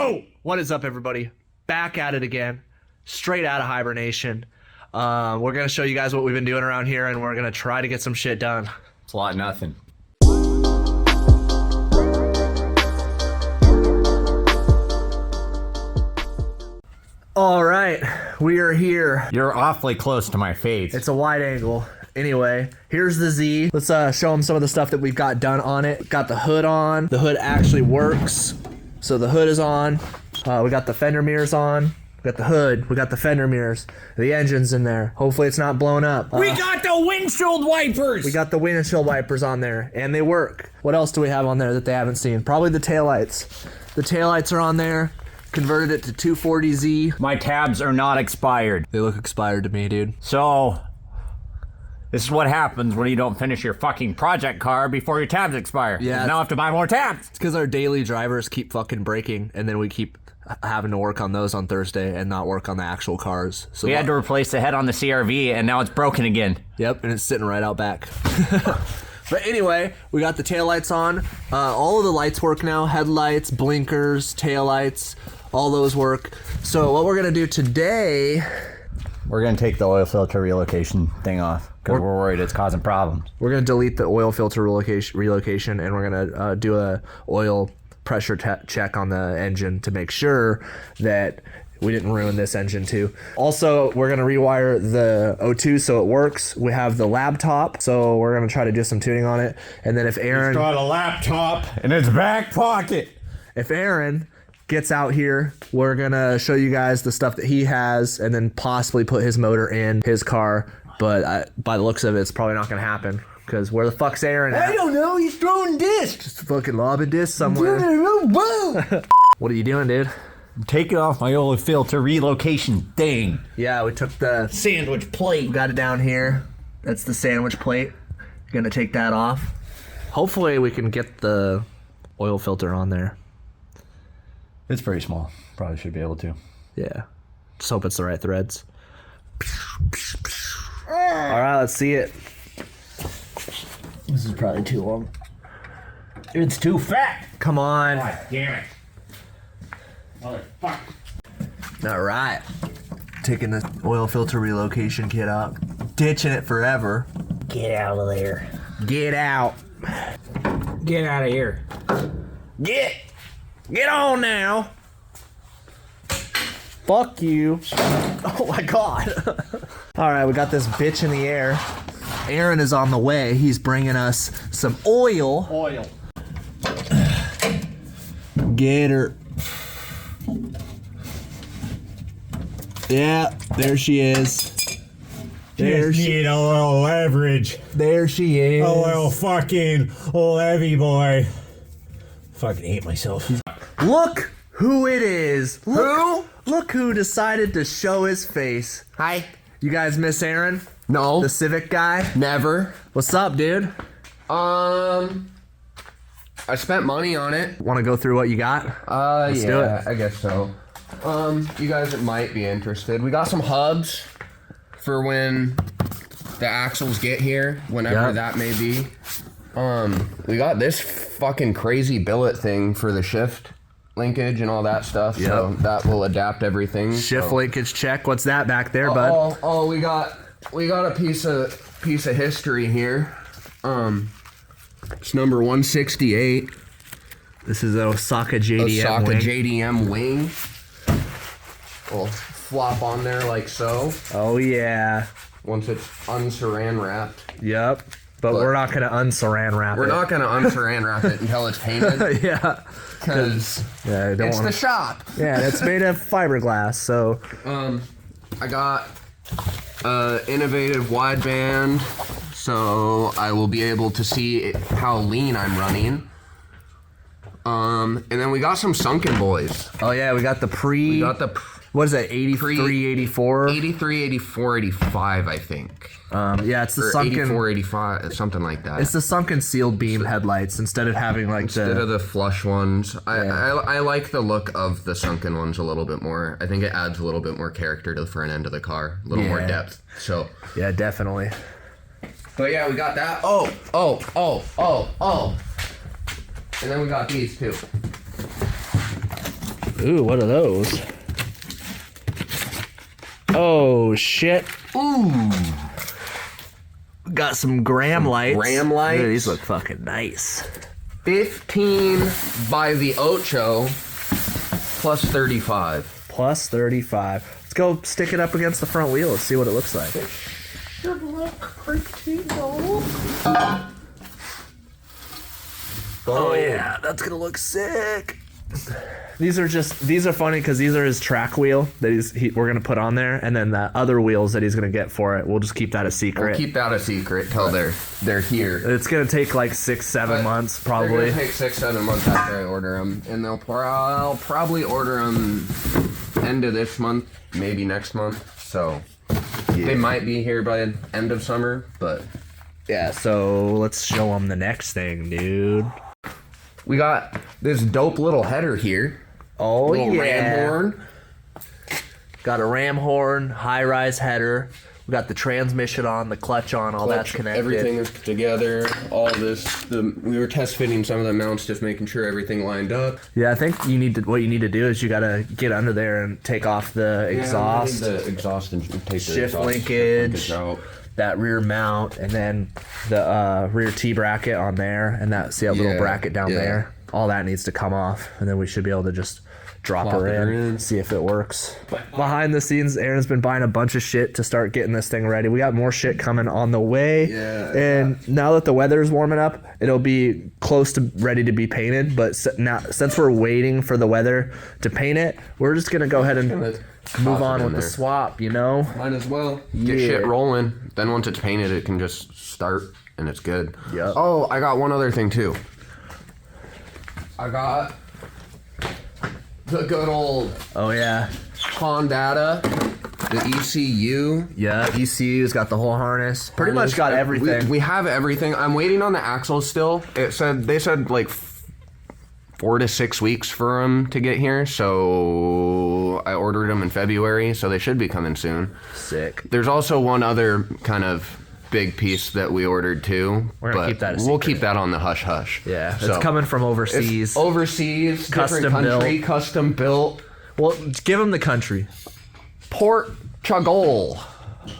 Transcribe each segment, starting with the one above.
Yo! What is up, everybody? Back at it again. Straight out of hibernation. We're going to show you guys what we've been doing around here, and we're going to try to get some shit done. It's a lot of nothing. All right, we are here. You're awfully close to my face. It's a wide angle. Anyway, here's the Z. Let's show them some of the stuff that we've got done on it. Got the hood on. The hood actually works. So the hood is on. We got the fender mirrors on. We got the hood. We got the fender mirrors. The engine's in there. Hopefully it's not blown up. We got the windshield wipers! We got the windshield wipers on there, and they work. What else do we have on there that they haven't seen? Probably the taillights. The taillights are on there. Converted it to 240Z. My tabs are not expired. They look expired to me, dude. So, this is what happens when you don't finish your fucking project car before your tabs expire. Yeah. Now I have to buy more tabs. It's because our daily drivers keep fucking breaking, and then we keep having to work on those on Thursday and not work on the actual cars. So We had to replace the head on the CRV, and now it's broken again. Yep, and it's sitting right out back. But anyway, we got the taillights on. All of the lights work now. Headlights, blinkers, taillights, all those work. So what we're going to do today... We're going to take the oil filter relocation thing off because we're worried it's causing problems. We're going to delete the oil filter relocation, and we're going to do a oil pressure check on the engine to make sure that we didn't ruin this engine too. Also, we're going to rewire the O2 so it works. We have the laptop, so we're going to try to do some tuning on it. And then if Aaron... He's got a laptop in his back pocket. If Aaron gets out here, we're going to show you guys the stuff that he has and then possibly put his motor in his car. But by the looks of it, it's probably not going to happen. Because where the fuck's Aaron at? I don't know, he's throwing discs. Just fucking lobbing discs somewhere. What are you doing, dude? I'm taking off my oil filter relocation thing. Yeah, we took the Sandwich plate. We got it down here. That's the sandwich plate. Gonna take that off. Hopefully we can get the oil filter on there. It's pretty small. Probably should be able to. Yeah. Just hope it's the right threads. Alright, let's see it. This is probably too long. It's too fat. Come on. God damn it. Motherfucker. Alright. Taking the oil filter relocation kit out. Ditching it forever. Get out of there. Get out. Get out of here. Get on now. Fuck you. Oh my god. Alright, we got this bitch in the air. Aaron is on the way. He's bringing us some oil. Get her. Yeah, there she is. There Just need a little leverage. There she is. A little fucking levy boy. Fucking hate myself. Look who it is. Look who decided to show his face. Hi. You guys miss Aaron? No. The Civic guy? Never. What's up, dude? I spent money on it. Want to go through what you got? Let's do it. I guess so. You guys might be interested. We got some hubs for when the axles get here, whenever that may be. We got this fucking crazy billet thing for the shift linkage and all that stuff. Yep. So that will adapt everything. Shift linkage check. What's that back there, bud? We got a piece of history here. It's number 168. This is an Osaka JDM Osaka wing. JDM wing. Will flop on there like so. Oh yeah. Once it's unsaran wrapped. Yep. But we're not gonna unsaran wrap it. We're not gonna unsaran wrap it until it's painted. Yeah. Because it's the shop. Yeah, it's made of fiberglass, so. I got innovative wideband, so I will be able to see how lean I'm running. And then we got some sunken boys. Oh yeah, we got the We got the what is that, 83, 84? 83, 84, 85, I think. Yeah, it's the Or sunken 84, 85, something like that. It's the sunken sealed beam headlights instead of having like Instead of the flush ones. I like the look of the sunken ones a little bit more. I think it adds a little bit more character to the front end of the car. A little more depth. So yeah, definitely. But yeah, we got that. And then we got these too. Ooh, what are those? Oh, shit. Ooh. Got some gram lights. Gram lights. Dude, these look fucking nice. 15 by the Ocho plus 35. Plus 35. Let's go stick it up against the front wheel and see what it looks like. Should look pretty though. Oh yeah, that's gonna look sick. These are funny because these are his track wheel that we're gonna put on there, and then the other wheels that he's gonna get for it, we'll just keep that a secret. We'll keep that a secret till they're here. It's gonna take like 6-7 months probably. They're gonna take 6-7 months after I order them, and I'll probably order them end of this month, maybe next month. So they might be here by the end of summer, but yeah. So let's show them the next thing, dude. we got this dope little header here. Oh little yeah. ram horn. Got a ram horn, high-rise header. We got the transmission on, the clutch on, all that's connected. Everything is together. All this. We were test fitting some of the mounts, just making sure everything lined up. Yeah, I think what you need to do is you gotta get under there and take off the exhaust, the exhaust and take the shift exhaust linkage, out. that rear mount, and then the rear T bracket on there, and that little bracket down there. All that needs to come off, and then we should be able to just drop her in, see if it works. Behind the scenes, Aaron's been buying a bunch of shit to start getting this thing ready. We got more shit coming on the way. Yeah. And now that the weather is warming up, it'll be close to ready to be painted. But now, since we're waiting for the weather to paint it, we're just going to go ahead and move on with the swap, you know? Might as well. Get shit rolling. Then once it's painted, it can just start and it's good. Yep. Oh, I got one other thing too. I got the good old Hondata, the ECU. Yeah, ECU's got the whole harness. Pretty much got everything. We have everything. I'm waiting on the axles still. They said like 4 to 6 weeks for them to get here. So I ordered them in February, so they should be coming soon. Sick. There's also one other kind of big piece that we ordered too. We're gonna keep that a secret. We'll keep that on the hush hush. Yeah, So, it's coming from overseas. it's overseas, Custom different country, built. custom built. Well, give them the country. Portugal.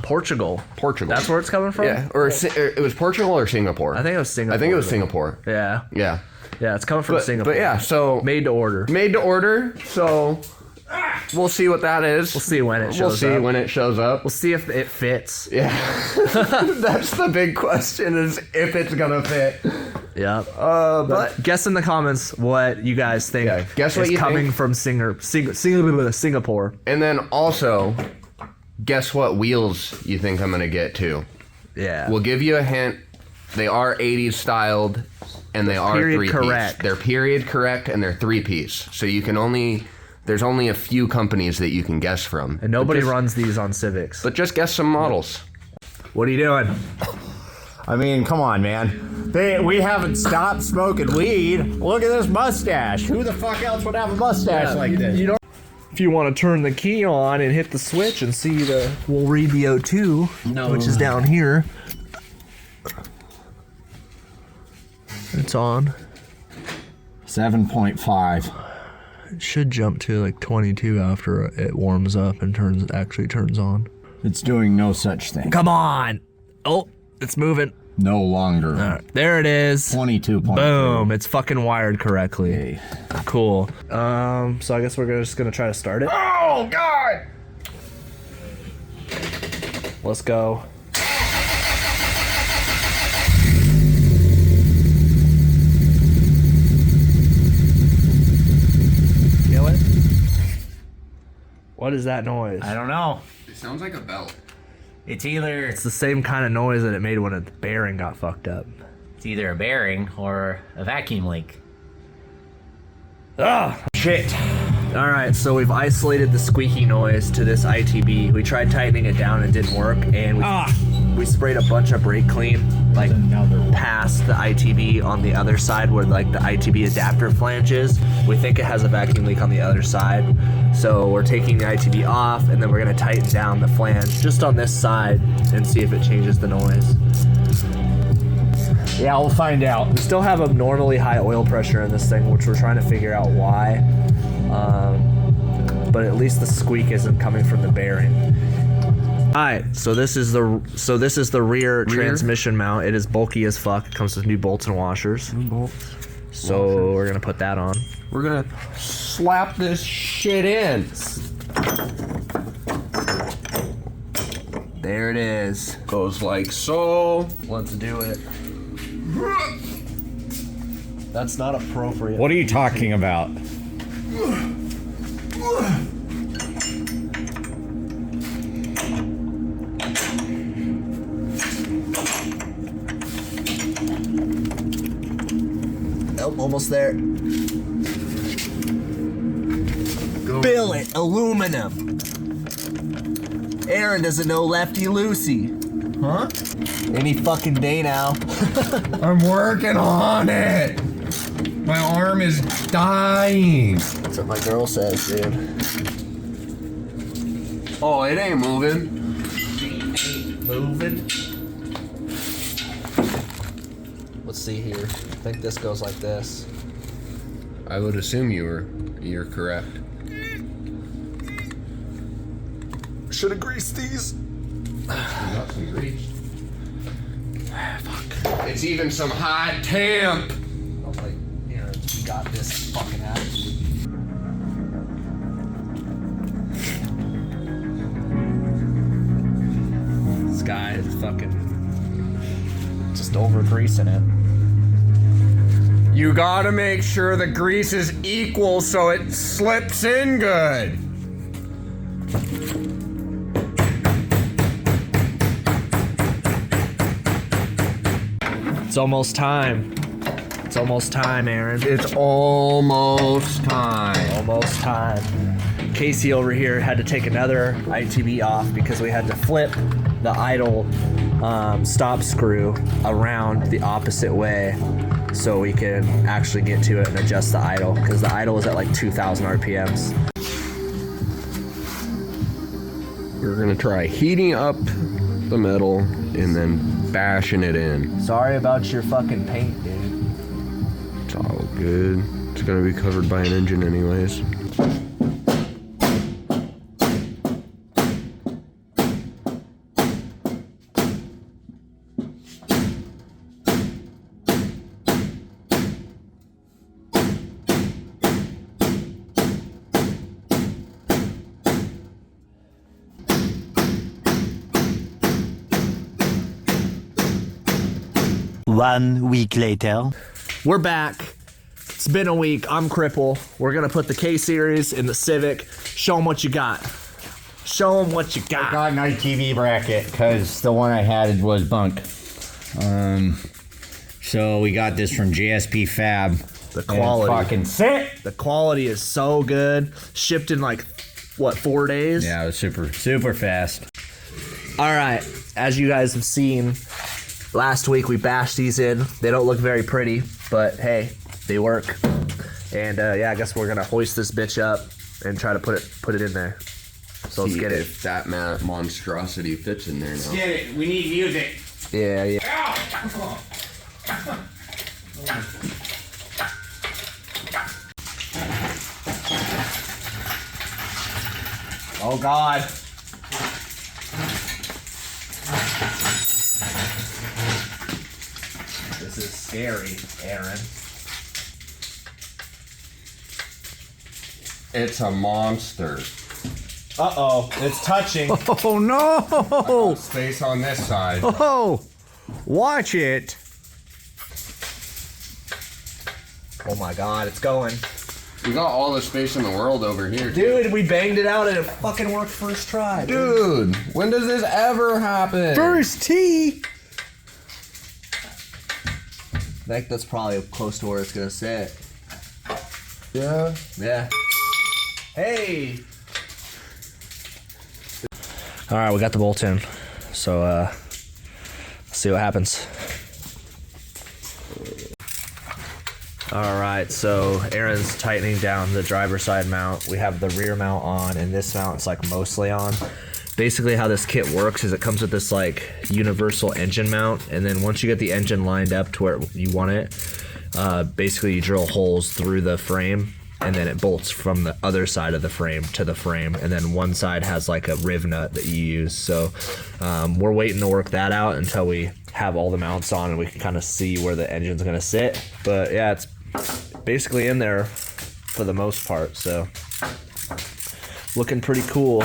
Portugal. That's where it's coming from? Yeah, or it was Portugal or Singapore. I think it was Singapore. I think it was Singapore. Yeah. Yeah. Yeah, it's coming from Singapore. But yeah, so Made to order. Made to order. So we'll see what that is. We'll see when it shows up. We'll see when it shows up. We'll see if it fits. Yeah. That's the big question, is if it's gonna fit. Yep. But guess in the comments what you guys think guess what is you coming think. from Singapore. And then also, guess what wheels you think I'm gonna get too. Yeah. We'll give you a hint. They are 80s styled, and they are period 3-piece. correct. They're period correct, and they're 3-piece. So you can there's only a few companies that you can guess from. And nobody runs these on Civics. But just guess some models. What are you doing? I mean, come on, man. We haven't stopped smoking weed. Look at this mustache. Who the fuck else would have a mustache like this? You don't. If you want to turn the key on and hit the switch and see we'll read the O2, which is down here. It's on. 7.5. It should jump to like 22 after it warms up and actually turns on. It's doing no such thing. Come on! Oh, it's moving. No longer. All right, there it is. 22.3. Boom! It's fucking wired correctly. Hey. Cool. So I guess we're just gonna try to start it. Oh, God! Let's go. Kill it. What is that noise? I don't know. It sounds like a belt. It's either It's the same kind of noise that it made when a bearing got fucked up. a bearing or a vacuum leak. Ah! Shit. All right, so we've isolated the squeaky noise to this ITB. We tried tightening it down and it didn't work, and we sprayed a bunch of brake clean, like past the ITB on the other side where like the ITB adapter flange is. We think it has a vacuum leak on the other side, so we're taking the ITB off, and then we're gonna tighten down the flange just on this side and see if it changes the noise. Yeah, we'll find out. We still have abnormally high oil pressure in this thing, which we're trying to figure out why. but at least the squeak isn't coming from the bearing. Alright, so this is the rear transmission mount. It is bulky as fuck. It comes with new bolts and washers. So we're gonna put that on. We're gonna slap this shit in. There it is. Goes like so. Let's do it. That's not appropriate. What are you talking about? Oh, almost there. Billet aluminum. Aaron doesn't know lefty loosey. Huh? Any fucking day now. I'm working on it. My arm is dying. That's what my girl says, dude. Oh, it ain't moving. Moving. Let's see here. I think this goes like this. I would assume you're correct. Should have greased these. We got some grease. Fuck. It's even some hot temp. I was like, Aaron, you got this fucking attitude. This guy is fucking just over greasing it. You gotta make sure the grease is equal so it slips in good. It's almost time. It's almost time, Aaron. It's almost time. Almost time. Casey over here had to take another ITB off because we had to flip the idle stop screw around the opposite way so we can actually get to it and adjust the idle, because the idle is at like 2,000 RPMs. We're gonna try heating up the metal and then bashing it in. Sorry about your fucking paint, dude. It's all good. It's gonna be covered by an engine anyways. One week later. We're back. It's been a week. I'm Cripple. We're gonna put the K-Series in the Civic. Show them what you got. Show them what you I got. got an ITV bracket because the one I had was bunk. So we got this from JSP Fab. The quality. Fucking sick. The quality is so good. Shipped in like, what, 4 days? Yeah, it was super fast. All right. As you guys have seen, last week we bashed these in. They don't look very pretty, but hey, they work. And yeah, I guess we're gonna hoist this bitch up and try to put it in there. So let's get it. If that monstrosity fits in there now. Get it. We need music. Yeah, yeah. Oh God. This is scary, Aaron. It's a monster. Uh-oh, it's touching. Oh no! Space on this side. Oh, watch it. Oh my God, it's going. We got all the space in the world over here. Dude, we banged it out and it fucking worked first try. Dude, when does this ever happen? First tee. I think that's probably close to where it's gonna sit. Yeah. Yeah. Hey! Alright, we got the bolt in. So, let's see what happens. Alright, so Aaron's tightening down the driver's side mount. We have the rear mount on, and this mount's like mostly on. Basically how this kit works is it comes with this like universal engine mount, and then once you get the engine lined up to where you want it, basically you drill holes through the frame and then it bolts from the other side of the frame to the frame, and then one side has like a riv nut that you use. So we're waiting to work that out until we have all the mounts on and we can kind of see where the engine's gonna sit. But yeah, it's basically in there for the most part, so looking pretty cool.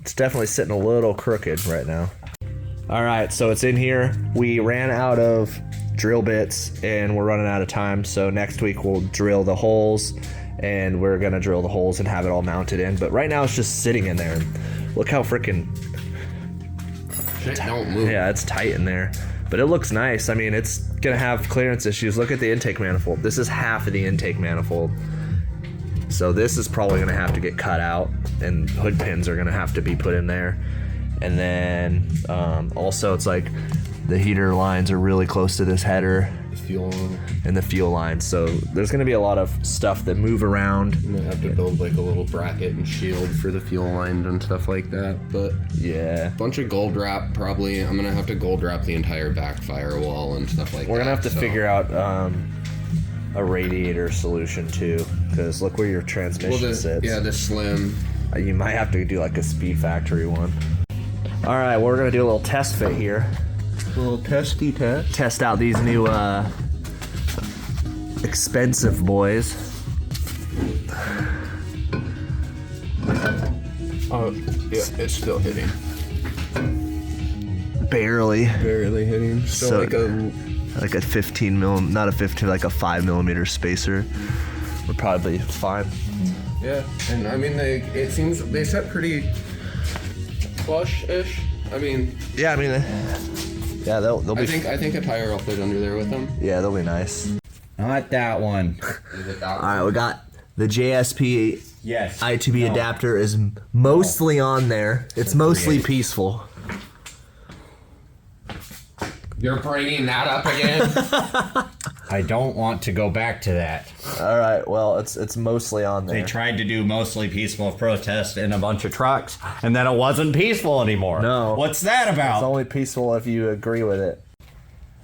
It's definitely sitting a little crooked right now. All right, so it's in here. We ran out of drill bits and we're running out of time, so next week we'll drill the holes, and we're gonna drill the holes and have it all mounted in. But right now it's just sitting in there. Look how freaking Shit don't move. yeah, it's tight in there, but it looks nice. I mean, it's gonna have clearance issues. Look at the intake manifold. This is half of the intake manifold, so this is probably gonna have to get cut out, and hood pins are gonna have to be put in there. And then also it's like the heater lines are really close to this header Fuel. and the fuel lines, so there's gonna be a lot of stuff that move around. I'm gonna have to build like a little bracket and shield for the fuel lines and stuff like that. But Yeah, bunch of gold wrap probably. I'm gonna have to gold wrap the entire back firewall and stuff like that. we're gonna have to figure out a radiator solution too, because look where your transmission sits. Yeah, the slim. You might have to do like a Speed Factory one. All right, we're gonna do a little test fit here. A little testy test. Test out these new expensive boys. Oh, yeah, it's still hitting. Barely. Barely hitting. Still So- like a Like a 15 mil, not a 15, like a 5mm spacer. We're probably fine. yeah. And I mean it seems they set pretty flush-ish. I mean, Yeah, I mean, yeah, they'll be. I think a tire will fit under there with them. Yeah, they'll be nice. Not that one. Is it that All right, we got the JSP Yes. ITB No. adapter is mostly on there. It's mostly peaceful. You're bringing that up again? I don't want to go back to that. All right, well, it's mostly on there. They tried to do mostly peaceful protest in a bunch of trucks, and then it wasn't peaceful anymore. No. What's that It's about? only peaceful if you agree with it.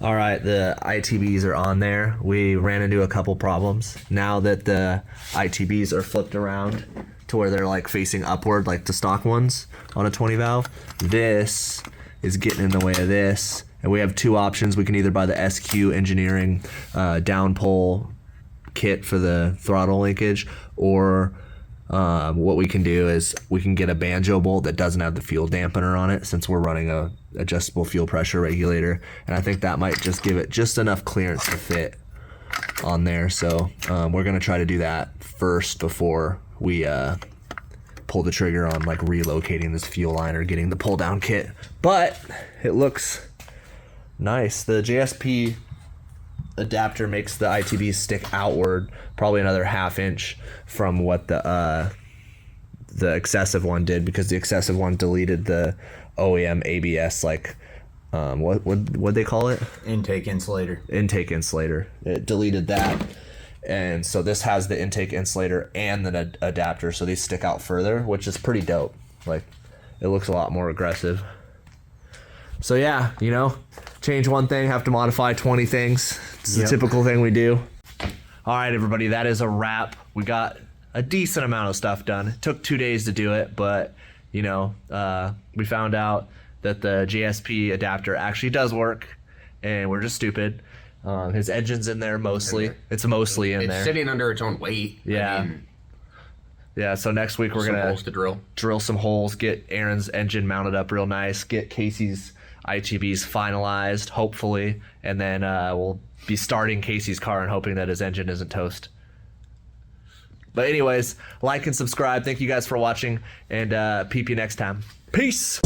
All right, the ITBs are on there. We ran into a couple problems. Now that the ITBs are flipped around to where they're like facing upward like the stock ones on a 20 valve, this is getting in the way of this. And we have two options. We can either buy the SQ Engineering down pole kit for the throttle linkage, or what we can do is we can get a banjo bolt that doesn't have the fuel dampener on it, since we're running a adjustable fuel pressure regulator, and I think that might just give it just enough clearance to fit on there. So we're gonna try to do that first before we pull the trigger on like relocating this fuel line or getting the pull down kit. But it looks nice. The JSP adapter makes the ITB stick outward probably another 1/2 inch from what the excessive one did, because the excessive one deleted the OEM ABS, like what they call it, Intake insulator. intake insulator. It deleted that, and so this has the intake insulator and the adapter, so they stick out further, which is pretty dope. Like, it looks a lot more aggressive. So yeah, you know, change one thing, have to modify 20 things. It's the typical thing we do. All right, everybody, that is a wrap. We got a decent amount of stuff done. It took 2 days to do it, but you know, we found out that the JSP adapter actually does work, and we're just stupid. His engine's in there mostly. It's mostly in It's there. sitting under its own weight. Yeah. I mean, Yeah, so next week we're some gonna holes to drill. drill some holes, get Aaron's engine mounted up real nice, get Casey's ITBs finalized, hopefully, and then we'll be starting Casey's car and hoping that his engine isn't toast. But anyways, like and subscribe. Thank you guys for watching, and peep you next time. Peace!